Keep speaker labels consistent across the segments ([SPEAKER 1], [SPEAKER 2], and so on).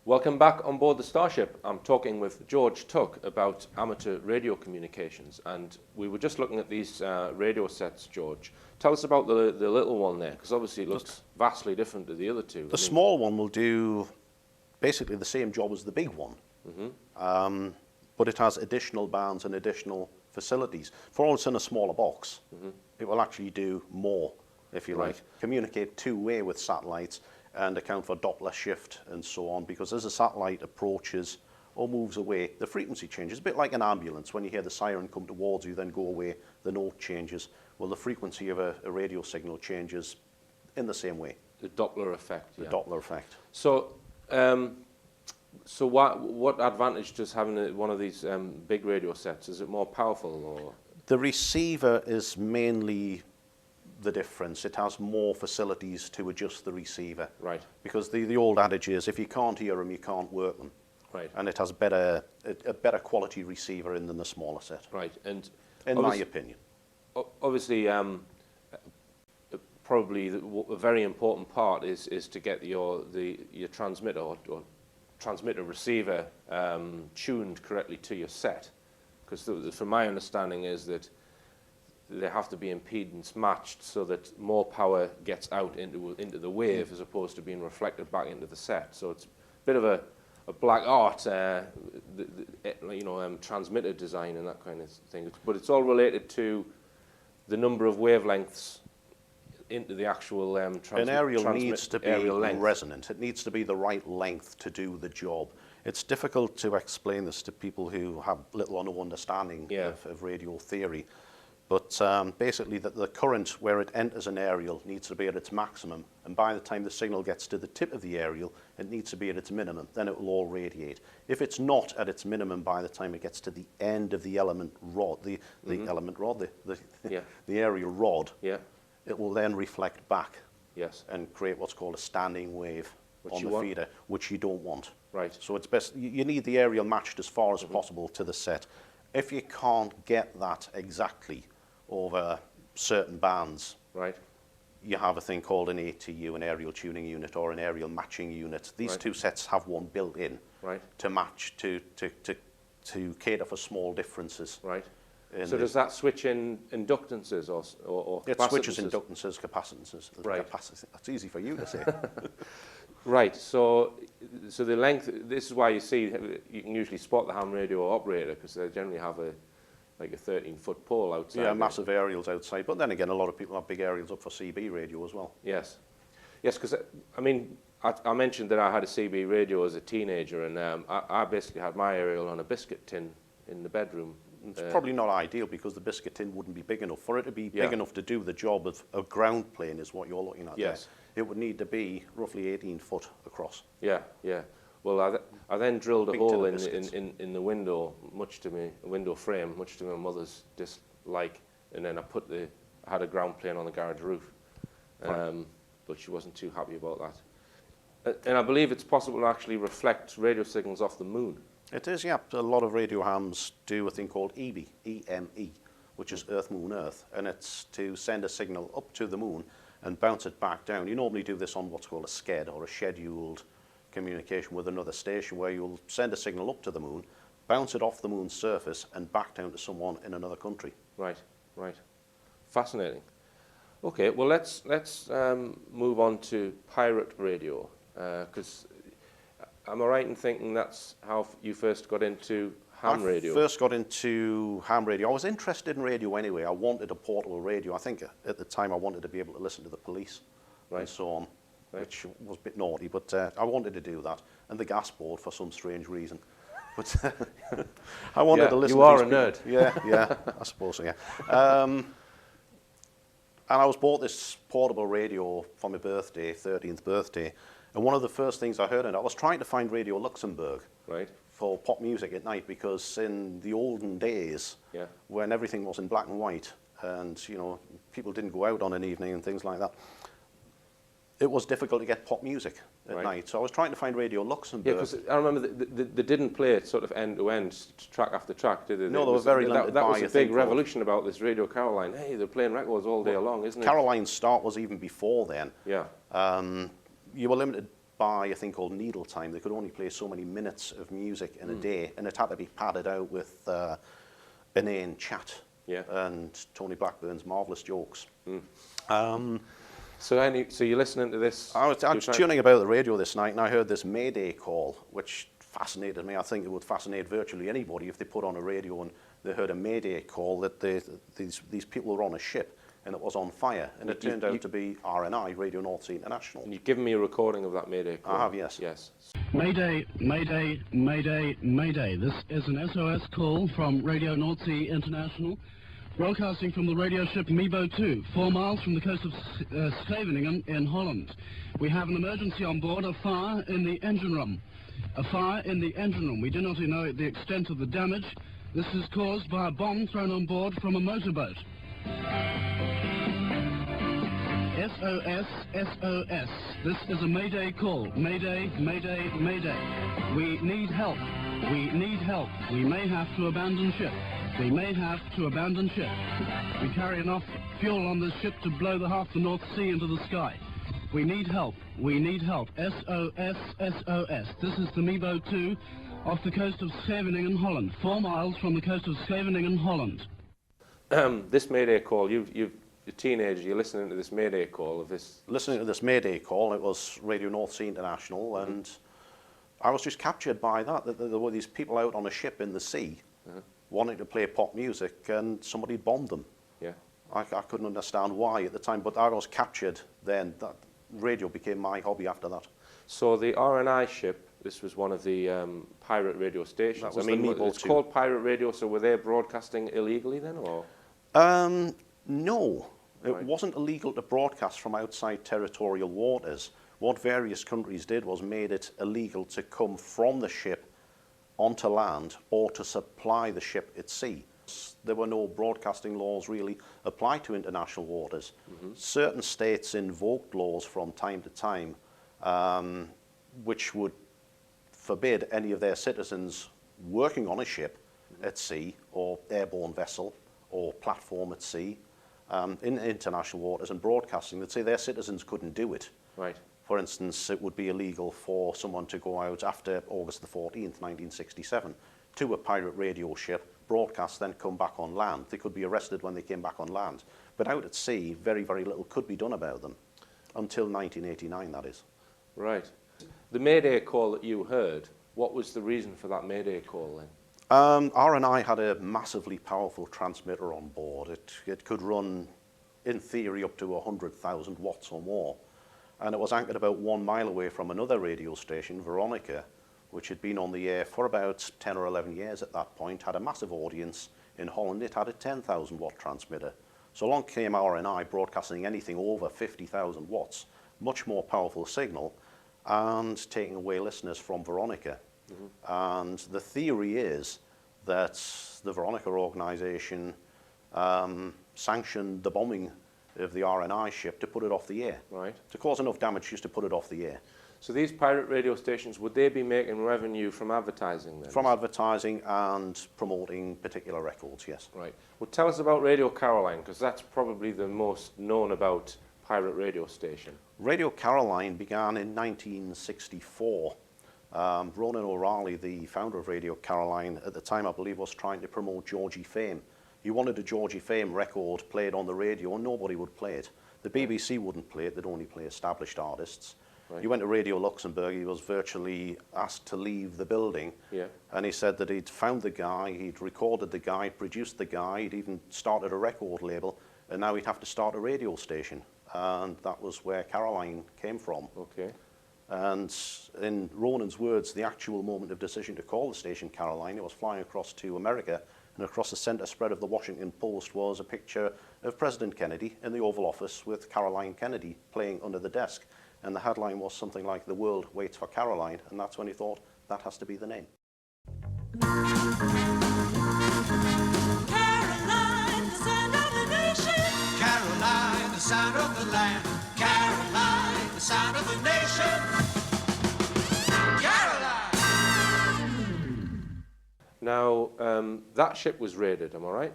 [SPEAKER 1] Welcome back on board the Starship. I'm talking with George Tuck about amateur radio communications, and we were just looking at these radio sets, George. Tell us about the little one there, because obviously it looks vastly different to the other two.
[SPEAKER 2] The small one will do basically the same job as the big one, but it has additional bands and additional facilities. For all it's in a smaller box, it will actually do more, if you like. Communicate two-way with satellites and account for Doppler shift and so on, because as a satellite approaches or moves away, the frequency changes. A bit like an ambulance. When you hear the siren come towards you, then go away, the note changes. Well, the frequency of a radio signal changes in the same way.
[SPEAKER 1] The Doppler effect.
[SPEAKER 2] The Doppler effect.
[SPEAKER 1] So, so what advantage does having one of these big radio sets? Is it more powerful, or?
[SPEAKER 2] The receiver is mainly the difference. It has more facilities to adjust the receiver.
[SPEAKER 1] Right.
[SPEAKER 2] Because the old adage is, if you can't hear them, you can't work them.
[SPEAKER 1] Right.
[SPEAKER 2] And it has a better quality receiver than the smaller set.
[SPEAKER 1] Right. And
[SPEAKER 2] in my opinion.
[SPEAKER 1] Obviously, probably a very important part is to get your transmitter or transmitter receiver tuned correctly to your set, because from my understanding is that they have to be impedance matched so that more power gets out into the wave as opposed to being reflected back into the set. So it's a bit of a black art, transmitter design and that kind of thing. But it's all related to the number of wavelengths into the actual
[SPEAKER 2] an aerial needs to be resonant. It needs to be the right length to do the job. It's difficult to explain this to people who have little or no understanding of radio theory. But basically, the current where it enters an aerial needs to be at its maximum, and by the time the signal gets to the tip of the aerial, it needs to be at its minimum. Then it will all radiate. If it's not at its minimum by the time it gets to the end of the element rod, the aerial rod, it will then reflect back and create what's called a standing wave on the feeder, which you don't want.
[SPEAKER 1] Right.
[SPEAKER 2] So it's best you need the aerial matched as far as possible to the set. If you can't get that exactly over certain bands, you have a thing called an ATU, an aerial tuning unit, or an aerial matching unit. These two sets have one built in to match, to cater for small differences.
[SPEAKER 1] Right. So does that switch in inductances or capacitances?
[SPEAKER 2] It switches inductances, capacitances.
[SPEAKER 1] Right.
[SPEAKER 2] That's easy for you to say.
[SPEAKER 1] Right. So the length. This is why you can usually spot the ham radio operator, because they generally have a 13-foot pole outside.
[SPEAKER 2] Yeah, massive aerials outside. But then again, a lot of people have big aerials up for CB radio as well.
[SPEAKER 1] Yes. Yes, because I mean, I mentioned that I had a CB radio as a teenager, and I basically had my aerial on a biscuit tin in the bedroom.
[SPEAKER 2] It's probably not ideal, because the biscuit tin wouldn't be big enough. For it to be big enough to do the job of a ground plane is what you're looking at there. It would need to be roughly 18 foot across.
[SPEAKER 1] Yeah, yeah. Well, I then drilled a hole in the window, window frame, much to my mother's dislike, and then I had a ground plane on the garage roof, but she wasn't too happy about that. And I believe it's possible to actually reflect radio signals off the moon.
[SPEAKER 2] It is, yeah. A lot of radio hams do a thing called EME, E-M-E, which is Earth, Moon, Earth, and it's to send a signal up to the moon and bounce it back down. You normally do this on what's called a SCED, or a scheduled communication with another station, where you'll send a signal up to the moon, bounce it off the moon's surface, and back down to someone in another country.
[SPEAKER 1] Right, right. Fascinating. Okay, well, let's move on to pirate radio, because am I right in thinking that's how you first got into ham radio?
[SPEAKER 2] I first got into ham radio. I was interested in radio anyway. I wanted a portable radio. I think at the time I wanted to be able to listen to the police and so on, which was a bit naughty, but I wanted to do that. And the gas board for some strange reason. But I wanted to listen to
[SPEAKER 1] these people. You are a nerd.
[SPEAKER 2] Yeah, I suppose so, yeah. And I was bought this portable radio for my birthday, 13th birthday. And one of the first things I heard, and I was trying to find Radio Luxembourg for pop music at night, because in the olden days, when everything was in black and white, and people didn't go out on an evening and things like that, it was difficult to get pop music at night. So I was trying to find Radio Luxembourg.
[SPEAKER 1] Yeah, because I remember they didn't play it sort of end to end, track after track, did they?
[SPEAKER 2] No, they were very limited.
[SPEAKER 1] That was a big revolution about this Radio Caroline. Hey, they're playing records all day long, isn't it?
[SPEAKER 2] Caroline's start was even before then.
[SPEAKER 1] Yeah.
[SPEAKER 2] You were limited by a thing called needle time. They could only play so many minutes of music in a day, and it had to be padded out with inane chat and Tony Blackburn's marvellous jokes.
[SPEAKER 1] So you're listening to this?
[SPEAKER 2] I was tuning about the radio this night, and I heard this Mayday call, which fascinated me. I think it would fascinate virtually anybody if they put on a radio and they heard a Mayday call that these people were on a ship and it was on fire, and it turned out to be RNI, Radio North Sea International.
[SPEAKER 1] And you've given me a recording of that Mayday call.
[SPEAKER 2] I have, yes.
[SPEAKER 1] Yes.
[SPEAKER 3] Mayday, Mayday, Mayday, Mayday. This is an SOS call from Radio North Sea International, broadcasting from the radio ship Mebo 2, 4 miles from the coast of Scheveningen in Holland. We have an emergency on board, a fire in the engine room. A fire in the engine room. We do not know the extent of the damage. This is caused by a bomb thrown on board from a motorboat. SOS, SOS. This is a Mayday call. Mayday, Mayday, Mayday. We need help. We need help. We may have to abandon ship. We may have to abandon ship. We carry enough fuel on this ship to blow half the North Sea into the sky. We need help. We need help. SOS, SOS. This is the Mebo 2 off the coast of Scheveningen, Holland. 4 miles from the coast of Scheveningen, Holland.
[SPEAKER 1] This Mayday call, you're a teenager, you're listening to this Mayday call of this...
[SPEAKER 2] Listening to this Mayday call, it was Radio North Sea International, and I was just captured by that there were these people out on a ship in the sea wanting to play pop music, and somebody bombed them.
[SPEAKER 1] Yeah.
[SPEAKER 2] I couldn't understand why at the time, but I was captured then. That radio became my hobby after that.
[SPEAKER 1] So the RNI ship, this was one of the pirate radio stations.
[SPEAKER 2] That was
[SPEAKER 1] it's called pirate radio, so were they broadcasting illegally then, or?
[SPEAKER 2] No, it wasn't illegal to broadcast from outside territorial waters. What various countries did was made it illegal to come from the ship onto land or to supply the ship at sea. There were no broadcasting laws really applied to international waters. Certain states invoked laws from time to time which would forbid any of their citizens working on a ship at sea or airborne vessel or platform at sea in international waters and broadcasting. They'd say their citizens couldn't do it.
[SPEAKER 1] Right.
[SPEAKER 2] For instance, it would be illegal for someone to go out after August the 14th, 1967, to a pirate radio ship, broadcast, then come back on land. They could be arrested when they came back on land. But out at sea, very, very little could be done about them, until 1989, that is.
[SPEAKER 1] Right. The Mayday call that you heard, what was the reason for that Mayday call then?
[SPEAKER 2] RNI had a massively powerful transmitter on board. It could run, in theory, up to 100,000 watts or more. And it was anchored about 1 mile away from another radio station, Veronica, which had been on the air for about 10 or 11 years at that point, had a massive audience in Holland. It had a 10,000 watt transmitter. So along came RNI broadcasting anything over 50,000 watts, much more powerful signal, and taking away listeners from Veronica. And the theory is that the Veronica organization sanctioned the bombing of the RNI ship to put it off the air.
[SPEAKER 1] Right.
[SPEAKER 2] To cause enough damage just to put it off the air.
[SPEAKER 1] So these pirate radio stations, would they be making revenue from advertising then?
[SPEAKER 2] From advertising and promoting particular records, yes.
[SPEAKER 1] Right. Well, tell us about Radio Caroline, because that's probably the most known about pirate radio station. Radio Caroline began in 1964. Ronan O'Reilly, the founder of Radio Caroline, at the time I believe was trying to promote Georgie Fame. He wanted a Georgie Fame record played on the radio and nobody would play it. The BBC wouldn't play it, they'd only play established artists. Right. He went to Radio Luxembourg, he was virtually asked to leave the building. Yeah. And he said that he'd found the guy, he'd recorded the guy, produced the guy, he'd even started a record label, and now he'd have to start a radio station. And that was where Caroline came from. Okay. And in Ronan's words, the actual moment of decision to call the station Caroline, it was flying across to America, and across the center spread of the Washington Post was a picture of President Kennedy in the Oval Office with Caroline Kennedy playing under the desk. And the headline was something like, "The world waits for Caroline," and that's when he thought, that has to be the name.
[SPEAKER 4] Caroline, the sound of the nation. Caroline, the sound of the land. Caroline, the sound of the nation. Caroline!
[SPEAKER 1] Now, that ship was raided, am I right?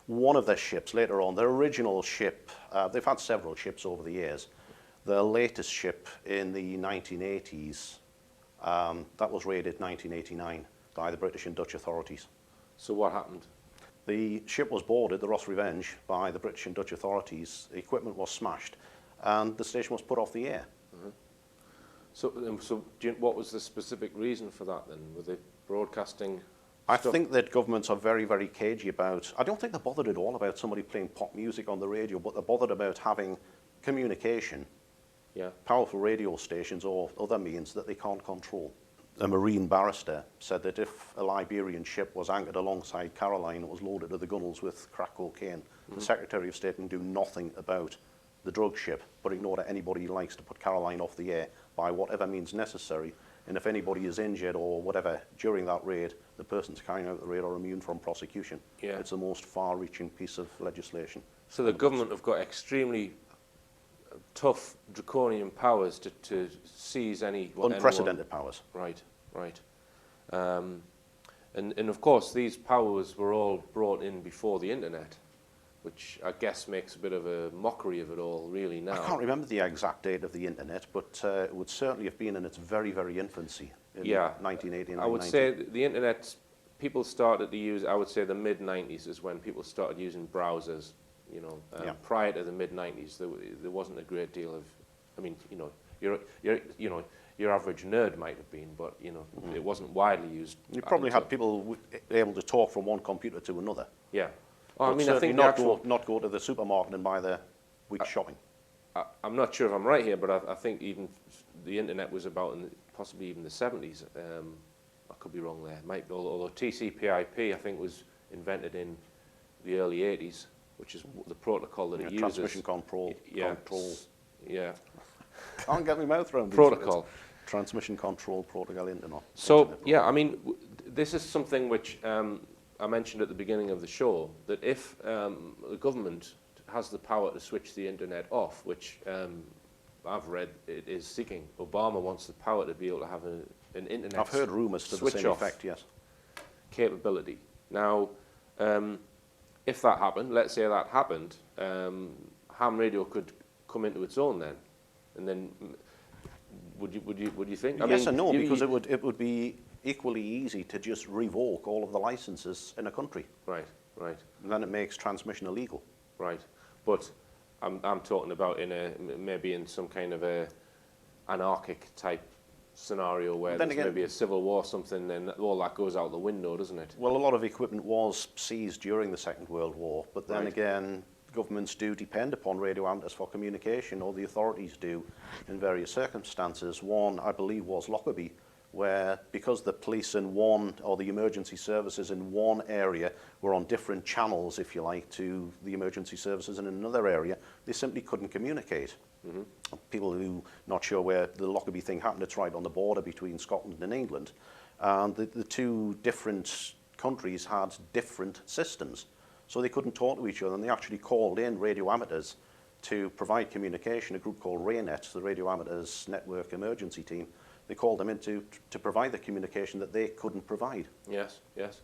[SPEAKER 2] One of their ships later on, their original ship, they've had several ships over the years. The latest ship in the 1980s, that was raided 1989 by the British and Dutch authorities.
[SPEAKER 1] So what happened?
[SPEAKER 2] The ship was boarded, the Ross Revenge, by the British and Dutch authorities. The equipment was smashed, and the station was put off the air.
[SPEAKER 1] So what was the specific reason for that then? Were they broadcasting
[SPEAKER 2] I
[SPEAKER 1] stuff?
[SPEAKER 2] think that governments are very, very cagey about, I don't think they're bothered at all about somebody playing pop music on the radio, but they're bothered about having communication,
[SPEAKER 1] Yeah.
[SPEAKER 2] powerful radio stations or other means that they can't control. A marine barrister said that if a Liberian ship was anchored alongside Caroline and was loaded to the gunnels with crack cocaine, the Secretary of State can do nothing about the drug ship, but ignore that anybody likes to put Caroline off the air by whatever means necessary. And if anybody is injured or whatever during that raid, the persons carrying out the raid are immune from prosecution.
[SPEAKER 1] Yeah.
[SPEAKER 2] It's the most far-reaching piece of legislation.
[SPEAKER 1] So the government have got extremely tough draconian powers to seize any...
[SPEAKER 2] Unprecedented powers.
[SPEAKER 1] Right, right. And of course, these powers were all brought in before the internet, which I guess makes a bit of a mockery of it all, really, now.
[SPEAKER 2] I can't remember the exact date of the internet, but it would certainly have been in its very, very infancy in 1989.
[SPEAKER 1] I would say the internet, people started to use, I would say the mid-90s is when people started using browsers, you know. Prior to the mid-90s, there wasn't a great deal of, I mean, you know, your average nerd might have been, but, you know, it wasn't widely used.
[SPEAKER 2] You probably had people able to talk from one computer to another.
[SPEAKER 1] Yeah. Well, I mean, I think
[SPEAKER 2] not go to the supermarket and buy their week's shopping.
[SPEAKER 1] I'm not sure if I'm right here, but I think even the internet was about in possibly even the 70s. I could be wrong there. Although TCP/IP, I think, was invented in the early 80s, which is the protocol that it uses.
[SPEAKER 2] Transmission control.
[SPEAKER 1] Yeah.
[SPEAKER 2] Can't get my mouth around
[SPEAKER 1] Protocol.
[SPEAKER 2] Transmission control protocol internet.
[SPEAKER 1] So, yeah, I mean, this is something which I mentioned at the beginning of the show, that if the government has the power to switch the internet off, which I've read it is seeking. Obama wants the power to be able to have an internet
[SPEAKER 2] I've heard rumours to the same effect, yes.
[SPEAKER 1] Capability. Now, if that happened, let's say that happened, ham radio could come into its own then, and then would you think?
[SPEAKER 2] Yes and no, because it would be equally easy to just revoke all of the licenses in a country.
[SPEAKER 1] Right, right.
[SPEAKER 2] And then it makes transmission illegal.
[SPEAKER 1] Right, but I'm talking about maybe in some kind of a anarchic type scenario where there's maybe a civil war or something, and all that goes out the window, doesn't it?
[SPEAKER 2] Well, a lot of equipment was seized during the Second World War, but then again, governments do depend upon radio amateurs for communication, or the authorities do in various circumstances. One, I believe, was Lockerbie, where because the police in one, or the emergency services in one area were on different channels, if you like, to the emergency services in another area, they simply couldn't communicate. People who not sure where the Lockerbie thing happened, it's right on the border between Scotland and England. And the two different countries had different systems, so they couldn't talk to each other, and they actually called in radio amateurs to provide communication, a group called RAYNET, the Radio Amateurs Network Emergency Team. They called them in to provide the communication that they couldn't provide.
[SPEAKER 1] Yes, yes.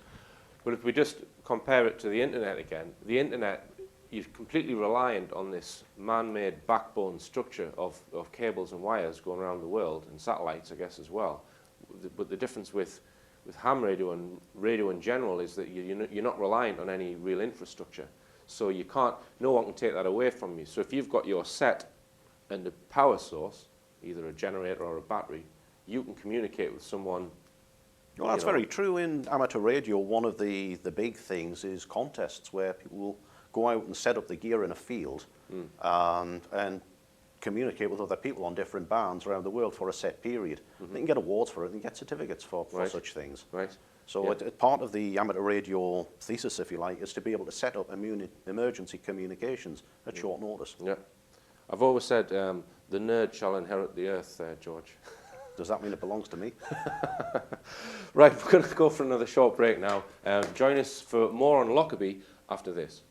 [SPEAKER 1] But if we just compare it to the internet again, the internet, you're completely reliant on this man-made backbone structure of cables and wires going around the world, and satellites, I guess, as well. But the difference with ham radio and radio in general is that you're not reliant on any real infrastructure. So you can't, no one can take that away from you. So if you've got your set and a power source, either a generator or a battery, you can communicate with someone.
[SPEAKER 2] Well, that's very true. In amateur radio, one of the big things is contests where people will go out and set up the gear in a field and communicate with other people on different bands around the world for a set period. They can get awards for it and get certificates for such things.
[SPEAKER 1] Right.
[SPEAKER 2] So part of the amateur radio thesis, if you like, is to be able to set up emergency communications at short notice.
[SPEAKER 1] Yeah. I've always said the nerd shall inherit the earth, George.
[SPEAKER 2] Does that mean it belongs to me?
[SPEAKER 1] Right, we're going to go for another short break now. Join us for more on Lockerbie after this.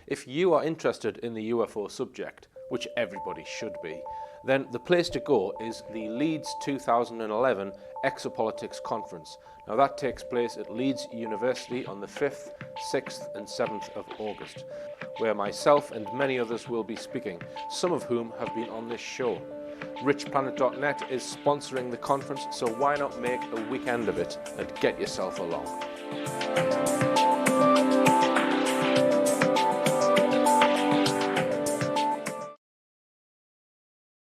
[SPEAKER 1] If you are interested in the UFO subject, which everybody should be, then the place to go is the Leeds 2011 Exopolitics Conference. Now that takes place at Leeds University on the 5th, 6th and 7th of August, where myself and many others will be speaking, some of whom have been on this show. richplanet.net is sponsoring the conference, so why not make a weekend of it and get yourself along.